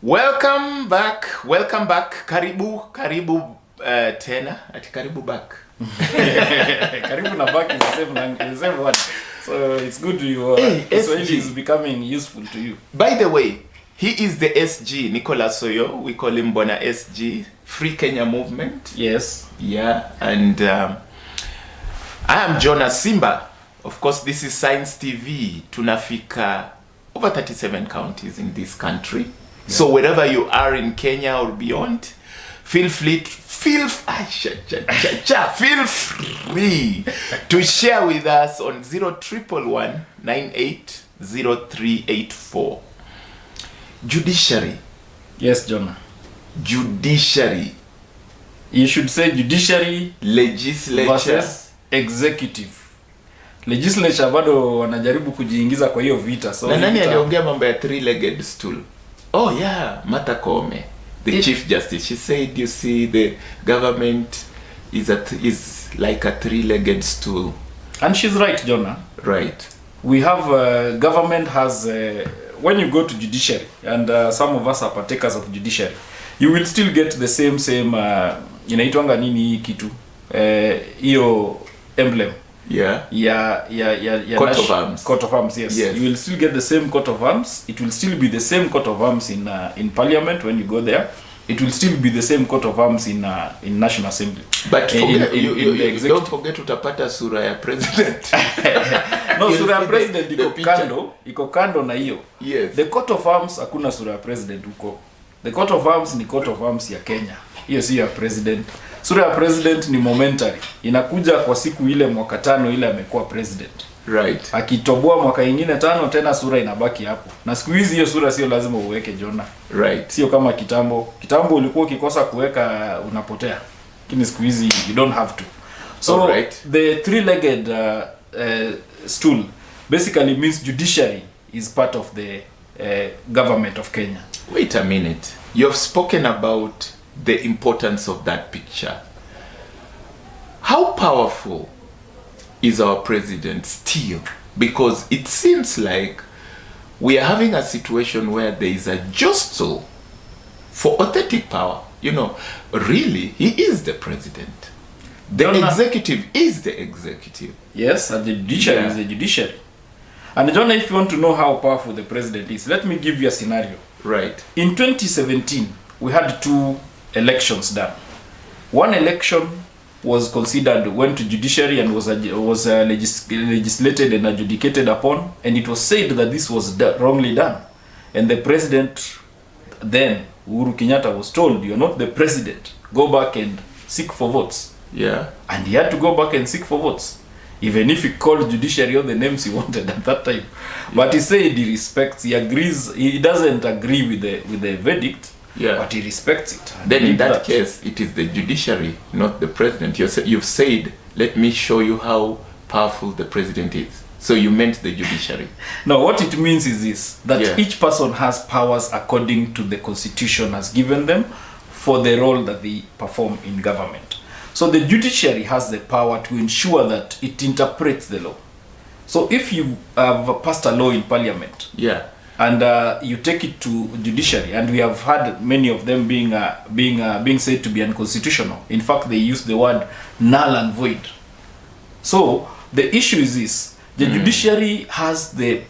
Welcome back. Karibu tena. Karibu back. Karibu na back is the same word. So it's good Swahili is becoming useful to you. By the way, he is the SG, Nicholas Soyo. We call him Bona SG, Free Kenya Movement. Yes. Yeah, and I am JONAH SIMBA. Of course, this is Science TV. Tunafika over 37 counties in this country. Yeah. So wherever you are in Kenya or beyond, feel free to share with us on 0111 980384. Judiciary. Yes, JONAH. Judiciary. You should say judiciary, legislature versus executive. Legislature bado wanajaribu kujiingiza kwa hiyo vita. So na nani aliongea mambo ya three-legged stool? Oh yeah, Koome, the Chief Justice. She said, you see, the government is like a three-legged stool. And she's right, JONAH. Right. We have government has when you go to judiciary, and some of us are partakers of judiciary, you will still get the same inaitwanga nini kitu hiyo emblem. Yeah. Coat of arms. Coat of arms, yes. You will still get the same coat of arms. It will still be the same coat of arms in parliament when you go there. It will still be the same coat of arms in National Assembly. But don't forget utapata sura ya president. No, sura ya president iko kando na hiyo. Yes. The coat of arms hakuna sura ya president huko. The coat of arms ni coat of arms ya Kenya. Hiyo si ya president. Sura ya president ni momentary. Inakuja kwa siku ile mwaka 5 ile amekuwa president. Right. Akitoboa mwaka ingine 5 tena sura inabaki hapo. Na siku hizi hiyo sura sio lazima uweke, JONAH. Right. Sio kama kitambo. Kitambo ulikuwa ukikosa kuweka unapotea. Lakini siku hizi you don't have to. So the three-legged stool basically means judiciary is part of the government of Kenya. Wait a minute. You have spoken about the importance of that picture. How powerful is our president still? Because it seems like we are having a situation where there is a jostle for authentic power. You know, really, he is the president. The executive is the executive. Yes, and the judiciary is the judiciary. And JONAH, if you want to know how powerful the president is, let me give you a scenario. Right. In 2017, we had 2 elections done. One election went to judiciary and was legislated and adjudicated upon, and it was said that this was wrongly done. And the president then, Uhuru Kenyatta, was told, you're not the president, go back and seek for votes. Yeah. And he had to go back and seek for votes, even if he called judiciary all the names he wanted at that time. But he said he respects, he agrees, he doesn't agree with the verdict. Yeah. But he respects it. Then in that case, it is the judiciary, not the president. You've said, let me show you how powerful the president is. So you meant the judiciary. No, what it means is this, that each person has powers according to the constitution has given them for the role that they perform in government. So the judiciary has the power to ensure that it interprets the law. So if you have passed a law in parliament, and you take it to judiciary, and we have had many of them being said to be unconstitutional. In fact, they use the word null and void. So the issue is this: the judiciary has the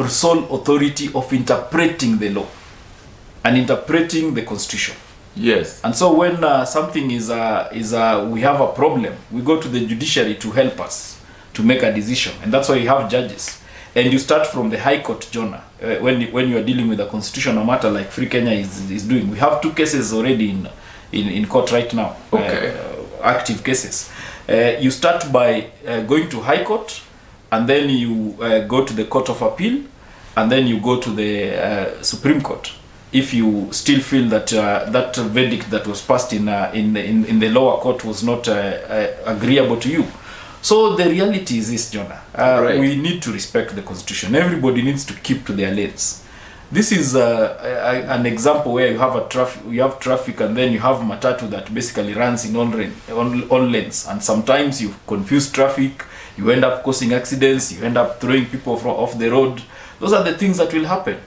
sole authority of interpreting the law and interpreting the constitution. Yes. And so when something we have a problem, we go to the judiciary to help us to make a decision, and that's why you have judges. And you start from the High Court, JONAH, when you are dealing with a constitutional matter like Free Kenya is doing. We have 2 cases already in court right now, active cases. You start by going to High Court, and then you go to the Court of Appeal, and then you go to the Supreme Court. If you still feel that that verdict that was passed in the lower court was not agreeable to you. So the reality is this, JONAH. We need to respect the constitution. Everybody needs to keep to their lanes. This is an example where you have traffic, and then you have matatu that basically runs in all lanes, and sometimes you confuse traffic, you end up causing accidents, you end up throwing people off the road. Those are the things that will happen.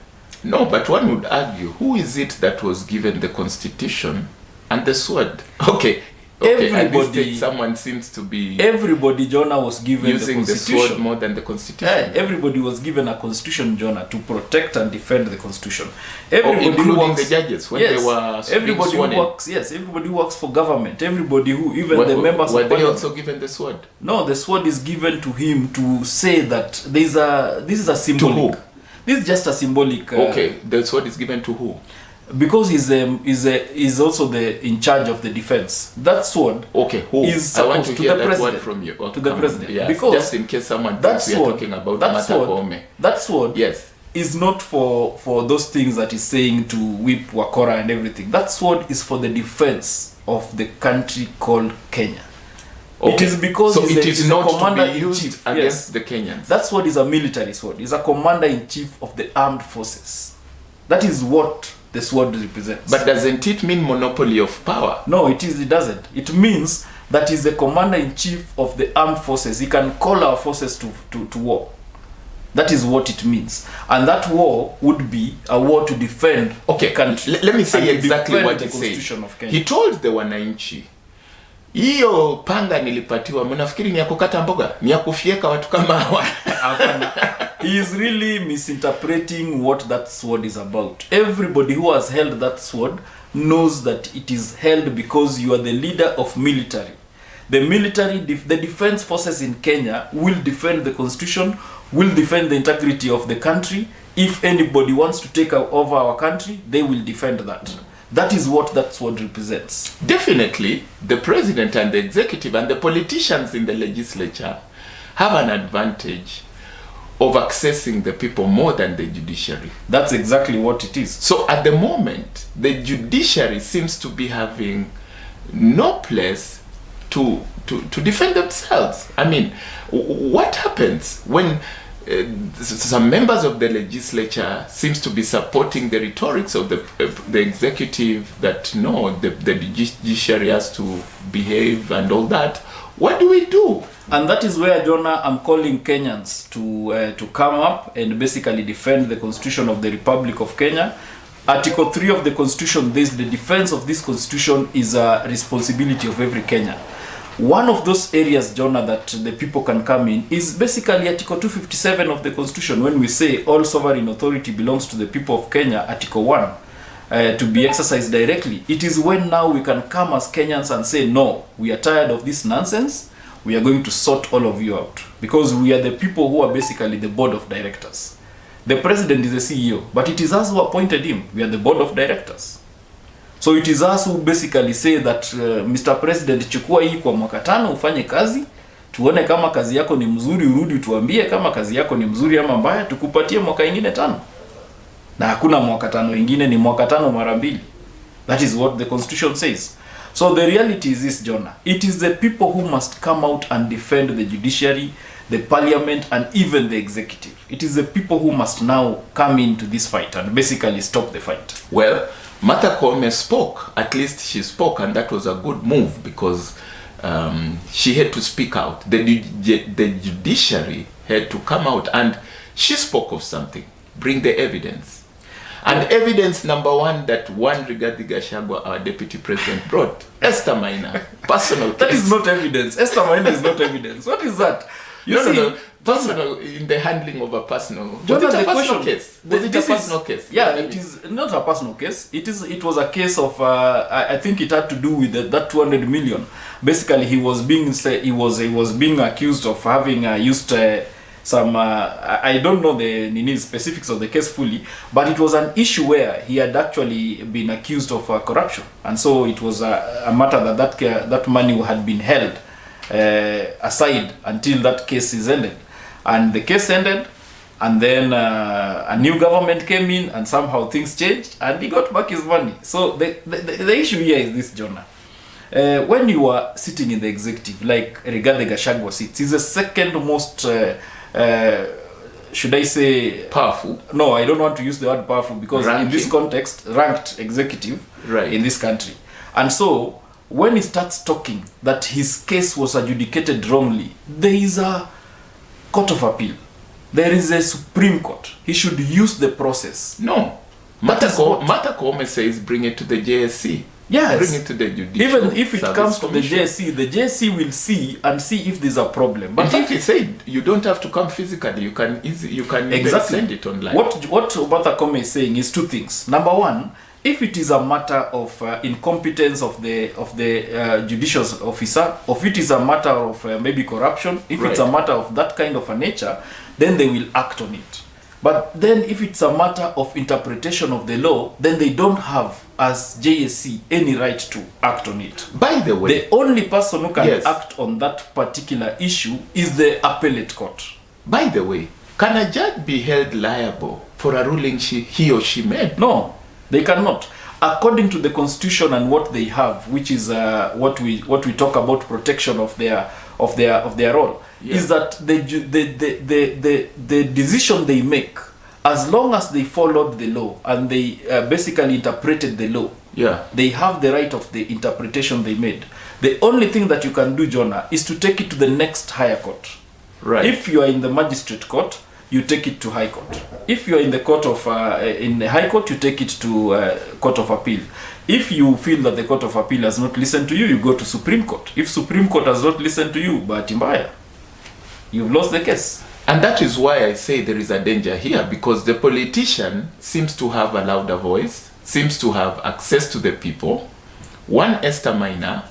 No, but one would argue, who is it that was given the constitution and the sword? Okay. At this stage, someone seems to be Jonah, was given using the sword more than the constitution. Everybody was given a constitution, Jonah, to protect and defend the constitution. Including the judges when they were everybody who works. Yes, everybody who works for government. Everybody who, even the members were of they also given the sword? No, the sword is given to him to say that this is a symbolic. To who? This is just a symbolic. The sword is given to who? Because he's also in charge of the defense. That sword who? is supposed to the president. From you. To the president. Yes. Because just in case someone thinks we are talking about Koome. That sword yes. is not for those things that he's saying to whip Wakora and everything. That sword is for the defense of the country called Kenya. It is because it is not commander to be used against the Kenyans. That sword is a military sword. He's a commander-in-chief of the armed forces. That is what the sword represents. But doesn't it mean monopoly of power? No, it doesn't. It means that he's the commander-in-chief of the armed forces. He can call our forces to war. That is what it means. And that war would be a war to defend the country. Let me say exactly what he said. He told the wananchi, hiyo panga nilipatiwa, mnafikiri ni ya kukata mboga? Ni ya kufieka watu kama hawa. He is really misinterpreting what that sword is about. Everybody who has held that sword knows that it is held because you are the leader of military. The military, the defense forces in Kenya will defend the constitution, will defend the integrity of the country. If anybody wants to take over our country, they will defend that. That is what that sword represents. Definitely, the president and the executive and the politicians in the legislature have an advantage of accessing the people more than the judiciary. That's exactly what it is. So at the moment, the judiciary seems to be having no place to defend themselves. I mean, what happens when some members of the legislature seems to be supporting the rhetorics of the executive that no, the judiciary has to behave and all that? What do we do? And that is where, Jonah, I'm calling Kenyans to come up and basically defend the Constitution of the Republic of Kenya. Article 3 of the Constitution, the defense of this Constitution is a responsibility of every Kenyan. One of those areas, Jonah, that the people can come in is basically Article 257 of the Constitution, when we say all sovereign authority belongs to the people of Kenya, Article 1, to be exercised directly. It is when now we can come as Kenyans and say, no, we are tired of this nonsense. We are going to sort all of you out. Because we are the people who are basically the board of directors. The president is the CEO, but it is us who appointed him. We are the board of directors. So it is us who basically say that Mr. President, chukua hii kwa mwaka 5 ufanye kazi, tuone kama kazi yako ni mzuri, urudi tuambie kama kazi yako ni mzuri ama mbaya, tukupatie mwaka ingine 5. Na hakuna mwaka 5 ingine, ni mwaka 5 mara 2. That is what the Constitution says. So the reality is this, Jonah. It is the people who must come out and defend the judiciary, the parliament, and even the executive. It is the people who must now come into this fight and basically stop the fight. Well, Martha Koome spoke. At least she spoke, and that was a good move because she had to speak out. The judiciary had to come out, and she spoke of something. Bring the evidence. And evidence number 1 that one Rigathi Gachagua, our deputy president, brought. Esther Maina, personal case. That is not evidence. Esther Maina is not evidence. What is that? No. Personal, in the handling of a personal. Was it a personal case? Was it a personal case? Yeah, it is not a personal case. It was a case of I think it had to do with that 200 million. Basically, he was being accused of having used some I don't know the specifics of the case fully, but it was an issue where he had actually been accused of corruption, and so it was a matter that money had been held aside until that case is ended. And the case ended, and then a new government came in, and somehow things changed, and he got back his money. So the issue here is this, Jonah. When you are sitting in the executive, like Rigathi Gachagua sits, he's the second most, should I say... Powerful? No, I don't want to use the word powerful, because in this context, ranked executive in this country. And so, when he starts talking that his case was adjudicated wrongly, there is a court of appeal. There is a Supreme Court. He should use the process. No. That is what- Martha Koome says bring it to the JSC. Yes. Bring it to the Judicial Even if it Service comes to the Commission. JSC will see if there's a problem. In But fact, he said you don't have to come physically. You can even send it online. What Martha Koome is saying is two things. Number one, if it is a matter of incompetence of the judicial officer, or if it is a matter of maybe corruption, if it's a Right. matter of that kind of a nature, then they will act on it. But then if it's a matter of interpretation of the law, then they don't have, as JSC, any right to act on it. By the way, The only person who can Yes. act on that particular issue is the appellate court. by the way, can a judge be held liable for a ruling he or she made? No, they cannot. According to the constitution and what they have, which is what we talk about protection of their role, Yeah. is that the decision they make, as long as they followed the law and they basically interpreted the law, Yeah. they have the right of the interpretation they made. The only thing that you can do, Jonah, is to take it to the next higher court. Right. If you are in the magistrate court, you take it to high court. If you are in the court of in the high court, you take it to court of appeal. If you feel that the court of appeal has not listened to you, you go to Supreme Court. If Supreme Court has not listened to you, bahati mbaya, you've lost the case. And that is why I say there is a danger here, because the politician seems to have a louder voice, seems to have access to the people. One Esther Maina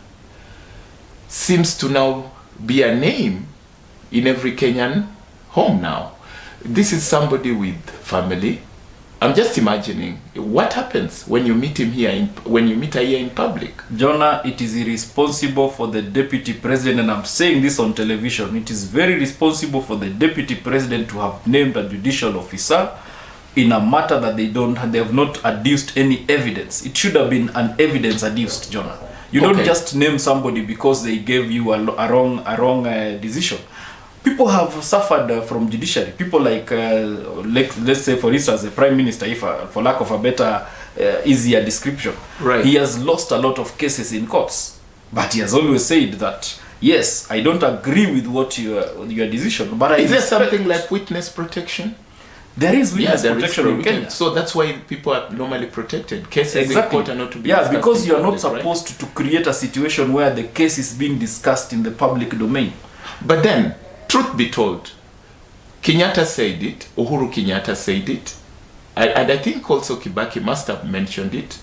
seems to now be a name in every Kenyan home now. This is somebody with family. I'm just imagining what happens when you meet him here, when you meet her here in public. Jonah, it is irresponsible for the deputy president, and I'm saying this on television, it is very responsible for the deputy president to have named a judicial officer in a matter that they have not adduced any evidence. It should have been an evidence adduced, Jonah. You don't Okay. just name somebody because they gave you a wrong decision. People have suffered from judiciary. People like let's say, for instance, the prime minister, if for lack of a better, easier description, Right. he has lost a lot of cases in courts, but he has always said that, yes, I don't agree with what your decision, but Is there something like witness protection? there is witness there is protection in Kenya. So that's why people are normally protected. Cases in court are not to be Yeah, discussed because in you are not public, right? supposed to create a situation where the case is being discussed in the public domain. But then, truth be told, Kenyatta said it, Uhuru Kenyatta said it, and I think also Kibaki must have mentioned it.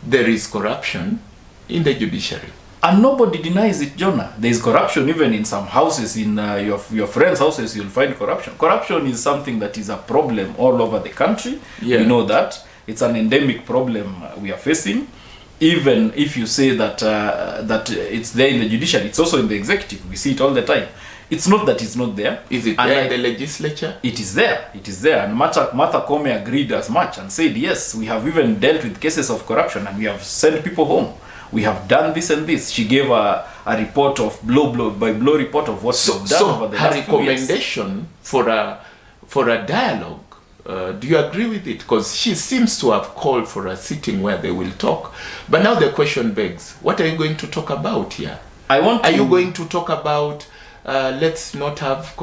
There is corruption in the judiciary. And nobody denies it, Jonah. There is corruption even in some houses. In your friends' houses, you'll find corruption. Corruption is something that is a problem all over the country. Yeah. We know that. It's an endemic problem we are facing. Even if you say that it's there in the judiciary, it's also in the executive. We see it all the time. It's not that it's not there. Is it And there in the legislature? It is there. It is there. And Martha Koome agreed as much and said, yes, we have even dealt with cases of corruption and we have sent people home. We have done this and this. She gave a report of blow by blow report of what we've done over the her last few years. recommendation for a dialogue, do you agree with it? Because she seems to have called for a sitting where they will talk. But now the question begs, what are you going to talk about here? Are you going to talk about let's not have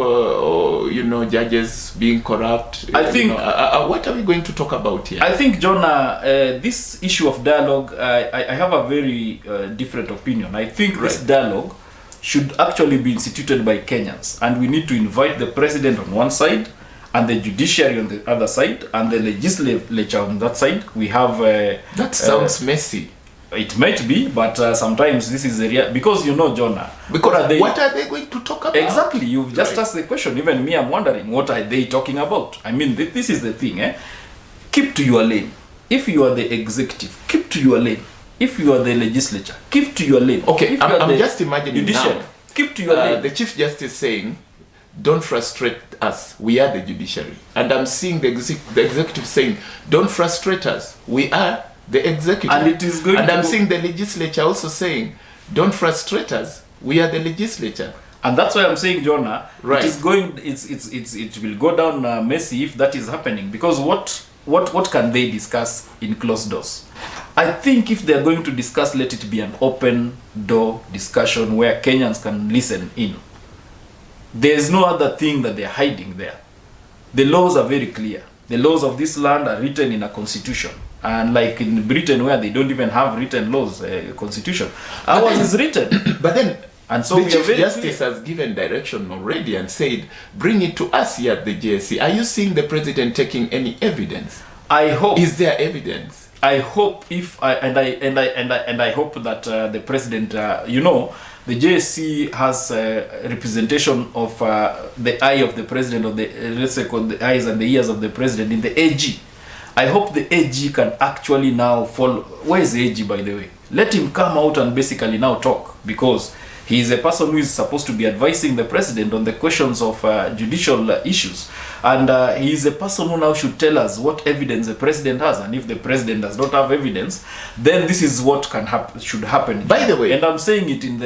judges being corrupt? I think what are we going to talk about here? I think, Jonah, this issue of dialogue, I have a very different opinion. I think this Right. dialogue should actually be instituted by Kenyans, and we need to invite the president on one side and the judiciary on the other side and the legislature on that side. We have That sounds messy. it might be, but sometimes this is the real, because Jonah, Because what are they going to talk about? exactly, you've just Right. asked the question. Even me, I'm wondering, what are they talking about? I mean, this is the thing, keep to your lane. If you are the executive, keep to your lane. If you are the legislature, keep to your lane. Okay, If you are I'm the just imagining judiciary, now, keep to your lane. the Chief Justice saying, don't frustrate us, we are the judiciary. And I'm seeing the executive saying, don't frustrate us, we are the executive. And it is going And to I'm go- seeing the legislature also saying, don't frustrate us, we are the legislature. And that's why I'm saying, Jonah, Right. it will go down messy if that is happening. Because what can they discuss in closed doors? I think if they're going to discuss, let it be an open door discussion where Kenyans can listen in. There's no other thing that they're hiding there. The laws are very clear. The laws of this land are written in a constitution. And like in Britain, where they don't even have written laws, constitution, ours is written. But then, and so the we are Chief very Justice clear. has given direction already and said, bring it to us here at the JSC. Are you seeing the president taking any evidence? I hope. Is there evidence? I hope I hope that the president, the JSC has representation of the eye of the president, or the let's say called the eyes and the ears of the president in the AG. I hope the AG can actually now follow. Where is the AG, by the way? Let him come out and basically now talk, because he is a person who is supposed to be advising the president on the questions of judicial issues. And he is a person who now should tell us what evidence the president has. And if the president does not have evidence, then this is what should happen. By the way, and I'm saying it in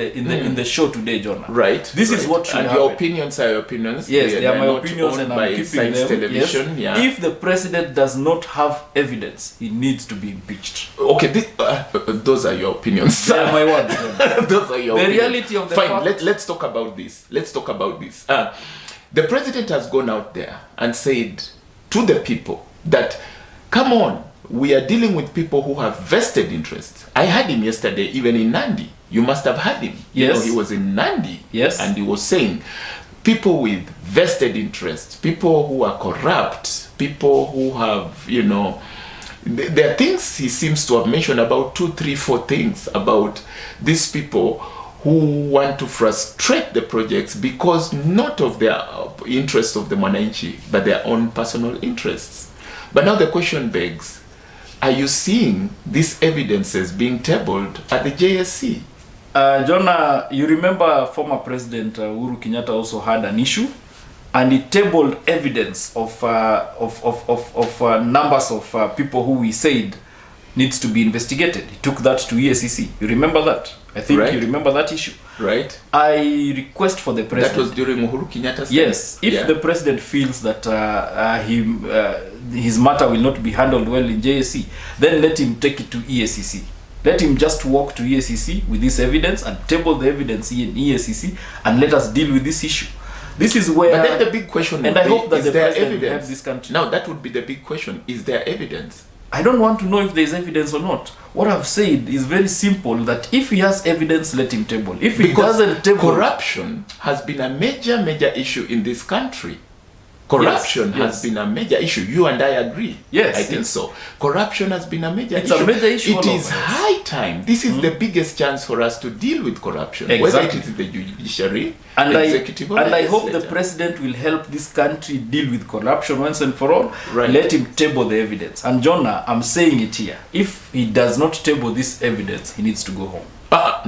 the show today, Jonah. Right. This is what should and happen. Your opinions are your opinions. Yes, they are my not opinions, owned and by I'm keeping Science them. Television. Yes. Yeah. If the president does not have evidence, he needs to be impeached. Okay, those are your opinions. They are my words. Those are your The opinions. reality of the Fine, fact. let's talk about this. Let's talk about this. The president has gone out there and said to the people that, come on, we are dealing with people who have vested interests. I had him yesterday, even in Nandi. You must have had him. Yes. He was in Nandi. Yes. And he was saying, people with vested interests, people who are corrupt, people who have, there are things he seems to have mentioned, about 2, 3, 4 things about these people who want to frustrate the projects because not of their interest of the Mwananchi, but their own personal interests. But now the question begs, are you seeing these evidences being tabled at the JSC? Jonah, you remember former President Uhuru Kenyatta also had an issue, and he tabled evidence of numbers of people who he said needs to be investigated. He took that to EACC. You remember that? I think Right. you remember that issue. Right. I request for the president. That was during Uhuru Kenyatta's time? Yes, if the president feels that his matter will not be handled well in JSC, then let him take it to EACC. Let him just walk to EACC with this evidence and table the evidence in EACC and let us deal with this issue. This is where... But then the big question would and I be, hope that is the there president will evidence? help this country. Now that would be the big question. Is there evidence? I don't want to know if there is evidence or not. What I've said is very simple, that if he has evidence, let him table. If he doesn't table... corruption has been a major issue in this country. Corruption has been a major issue. You and I agree. Yes, I think so. Corruption has been a major It's issue. a major issue. It is high time. This is the biggest chance for us to deal with corruption. Exactly. Whether it is in the judiciary, And executive, or I hope the legislature. president will help this country deal with corruption once and for all. Right. Let him table the evidence. And Jonah, I'm saying it here. If he does not table this evidence, he needs to go home.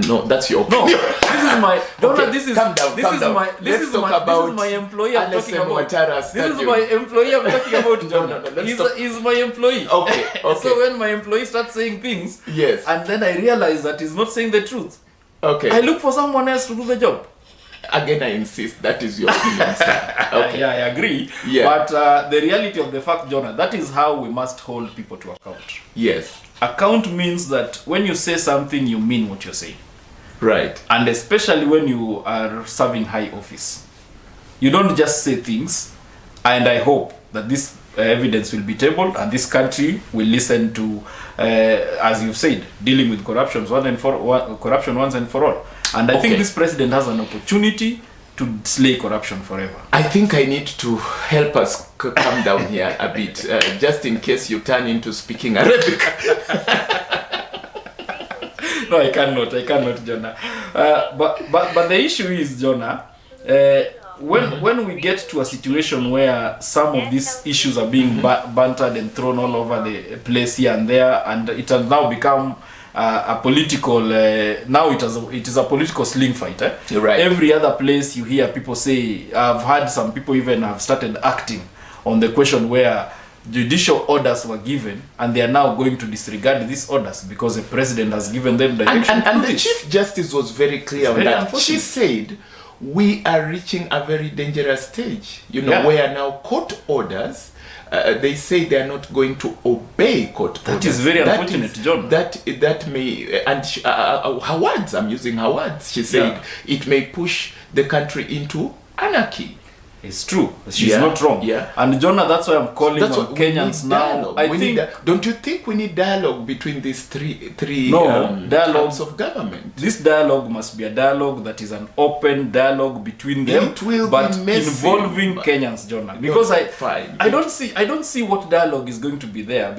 No, that's your No, opinion. this is my Jonah. Okay, this is calm down, this calm is down. my Let's this is talk my about this is my employee I'm talking LSM about. Ouattara This is Stadium. my employee I'm talking about, Jonah. let's talk. He's my employee. Okay. So when my employee starts saying things, Yes. and then I realize that he's not saying the truth, Okay. I look for someone else to do the job. Again, I insist. That is your opinion, sir. Okay. Yeah, I agree. Yeah. But the reality of the fact, Jonah, that is how we must hold people to account. Yes. Account means that when you say something, you mean what you're saying. Right. And especially when you are serving high office. You don't just say things. And I hope that this evidence will be tabled and this country will listen to, as you've said, dealing with corruption once and for all. And I think this president has an opportunity to slay corruption forever. I think I need to help us calm down here a bit, just in case you turn into speaking Arabic. No, I cannot, Jonah. But the issue is, Jonah, when we get to a situation where some of these issues are being bantered and thrown all over the place here and there, and it has now become a political, now it is a political sling fight. Right. Every other place you hear people say, I've heard some people even have started acting on the question where judicial orders were given and they are now going to disregard these orders because the president has given them direction. And the Chief Justice was very clear on that. Unfortunate. She said, we are reaching a very dangerous stage, where now court orders, they say they are not going to obey court orders. That is very unfortunate, John. That may, and her words, I'm using her words, she said, it may push the country into anarchy. It's true. She's Yeah, not wrong. yeah. And Jonah, that's why I'm calling That's on what we Kenyans need, now. dialogue. I We think need don't you think we need dialogue between these three No, dialogue. arms of government? this dialogue must be a dialogue that is an open dialogue between them, It will but be messy, involving but- Kenyans, Jonah. Because Fine. I don't see what dialogue is going to be there.